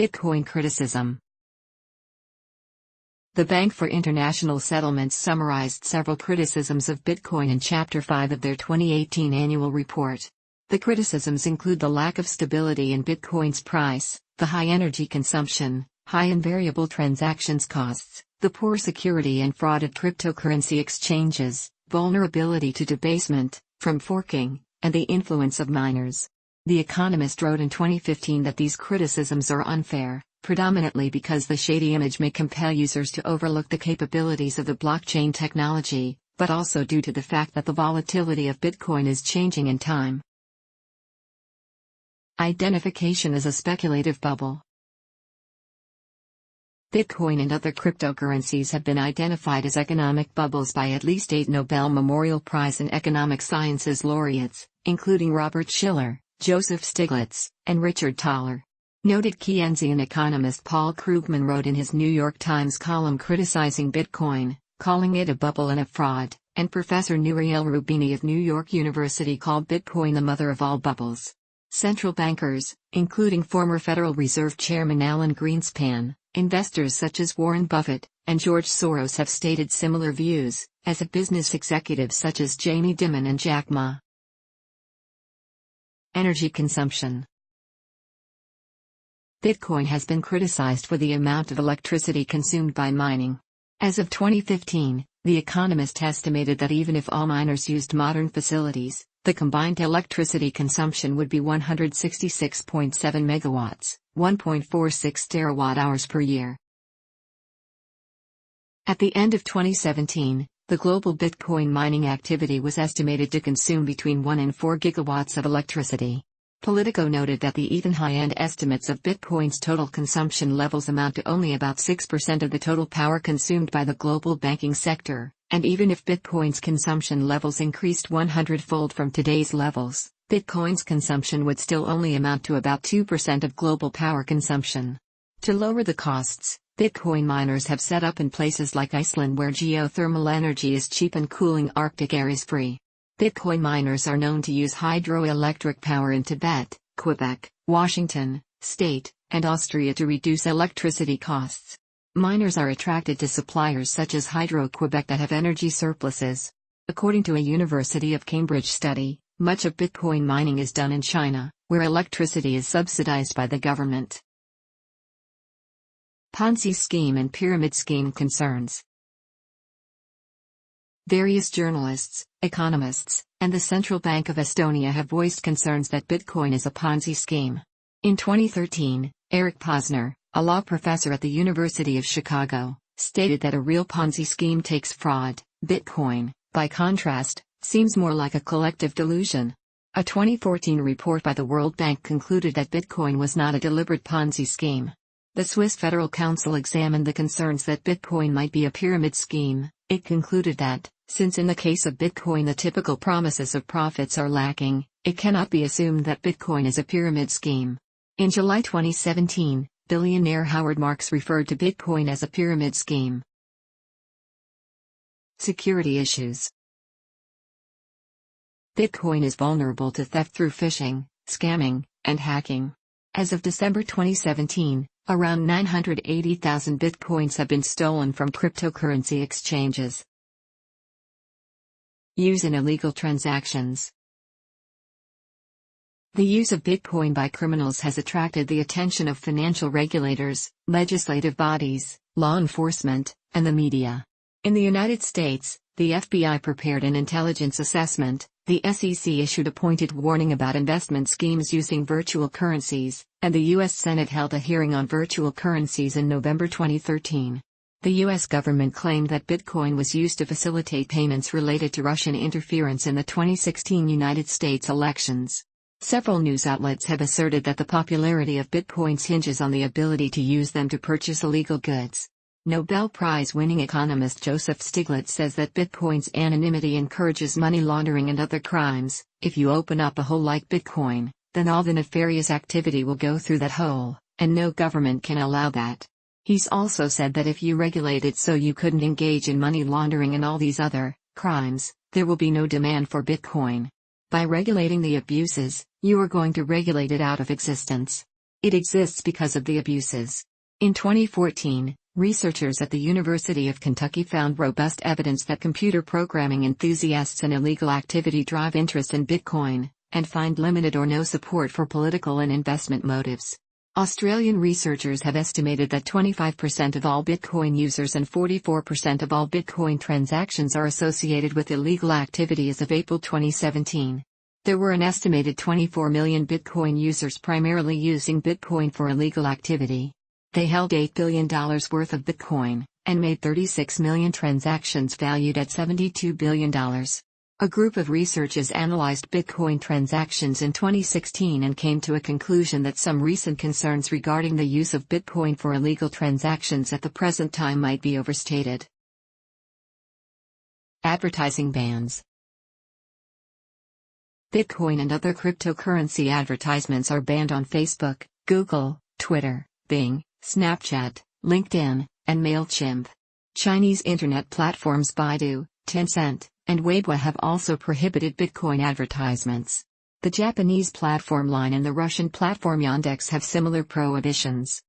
Bitcoin criticism. The Bank for International Settlements summarized several criticisms of Bitcoin in Chapter 5 of their 2018 annual report. The criticisms include the lack of stability in Bitcoin's price, the high energy consumption, high and variable transactions costs, the poor security and fraud of cryptocurrency exchanges, vulnerability to debasement from forking, and the influence of miners. The Economist wrote in 2015 that these criticisms are unfair, predominantly because the shady image may compel users to overlook the capabilities of the blockchain technology, but also due to the fact that the volatility of Bitcoin is changing in time. Identification as a speculative bubble. Bitcoin and other cryptocurrencies have been identified as economic bubbles by at least 8 Nobel Memorial Prize in Economic Sciences laureates, including Robert Shiller, Joseph Stiglitz, and Richard Thaler. Noted Keynesian economist Paul Krugman wrote in his New York Times column criticizing Bitcoin, calling it a bubble and a fraud, and Professor Nouriel Roubini of New York University called Bitcoin the mother of all bubbles. Central bankers, including former Federal Reserve Chairman Alan Greenspan, investors such as Warren Buffett, and George Soros have stated similar views, as have business executives such as Jamie Dimon and Jack Ma. Energy consumption. Bitcoin has been criticized for the amount of electricity consumed by mining. As of 2015, The Economist estimated that even if all miners used modern facilities, the combined electricity consumption would be 166.7 megawatts, 1.46 terawatt-hours per year. At the end of 2017, the global Bitcoin mining activity was estimated to consume between 1 and 4 gigawatts of electricity. Politico noted that the even high-end estimates of Bitcoin's total consumption levels amount to only about 6% of the total power consumed by the global banking sector, and even if Bitcoin's consumption levels increased 100-fold from today's levels, Bitcoin's consumption would still only amount to about 2% of global power consumption. To lower the costs, Bitcoin miners have set up in places like Iceland where geothermal energy is cheap and cooling Arctic air is free. Bitcoin miners are known to use hydroelectric power in Tibet, Quebec, Washington State, and Austria to reduce electricity costs. Miners are attracted to suppliers such as Hydro-Quebec that have energy surpluses. According to a University of Cambridge study, much of Bitcoin mining is done in China, where electricity is subsidized by the government. Ponzi scheme and pyramid scheme concerns. Various journalists, economists, and the Central Bank of Estonia have voiced concerns that Bitcoin is a Ponzi scheme. In 2013, Eric Posner, a law professor at the University of Chicago, stated that a real Ponzi scheme takes fraud. Bitcoin, by contrast, seems more like a collective delusion. A 2014 report by the World Bank concluded that Bitcoin was not a deliberate Ponzi scheme. The Swiss Federal Council examined the concerns that Bitcoin might be a pyramid scheme. It concluded that, since in the case of Bitcoin the typical promises of profits are lacking, it cannot be assumed that Bitcoin is a pyramid scheme. In July 2017, billionaire Howard Marks referred to Bitcoin as a pyramid scheme. Security issues. Bitcoin is vulnerable to theft through phishing, scamming, and hacking. As of December 2017, around 980,000 Bitcoins have been stolen from cryptocurrency exchanges. Use in illegal transactions. The use of Bitcoin by criminals has attracted the attention of financial regulators, legislative bodies, law enforcement, and the media. In the United States, the FBI prepared an intelligence assessment, the SEC issued a pointed warning about investment schemes using virtual currencies, and the U.S. Senate held a hearing on virtual currencies in November 2013. The U.S. government claimed that Bitcoin was used to facilitate payments related to Russian interference in the 2016 United States elections. Several news outlets have asserted that the popularity of Bitcoins hinges on the ability to use them to purchase illegal goods. Nobel Prize-winning economist Joseph Stiglitz says that Bitcoin's anonymity encourages money laundering and other crimes. If you open up a hole like Bitcoin, then all the nefarious activity will go through that hole, and no government can allow that. He's also said that if you regulate it so you couldn't engage in money laundering and all these other crimes, there will be no demand for Bitcoin. By regulating the abuses, you are going to regulate it out of existence. It exists because of the abuses. In 2014, researchers at the University of Kentucky found robust evidence that computer programming enthusiasts and illegal activity drive interest in Bitcoin, and find limited or no support for political and investment motives. Australian researchers have estimated that 25% of all Bitcoin users and 44% of all Bitcoin transactions are associated with illegal activity as of April 2017. There were an estimated 24 million Bitcoin users primarily using Bitcoin for illegal activity. They held $8 billion worth of Bitcoin, and made 36 million transactions valued at $72 billion. A group of researchers analyzed Bitcoin transactions in 2016 and came to a conclusion that some recent concerns regarding the use of Bitcoin for illegal transactions at the present time might be overstated. Advertising bans. Bitcoin and other cryptocurrency advertisements are banned on Facebook, Google, Twitter, Bing, Snapchat, LinkedIn, and MailChimp. Chinese internet platforms Baidu, Tencent, and Weibo have also prohibited Bitcoin advertisements. The Japanese platform Line and the Russian platform Yandex have similar prohibitions.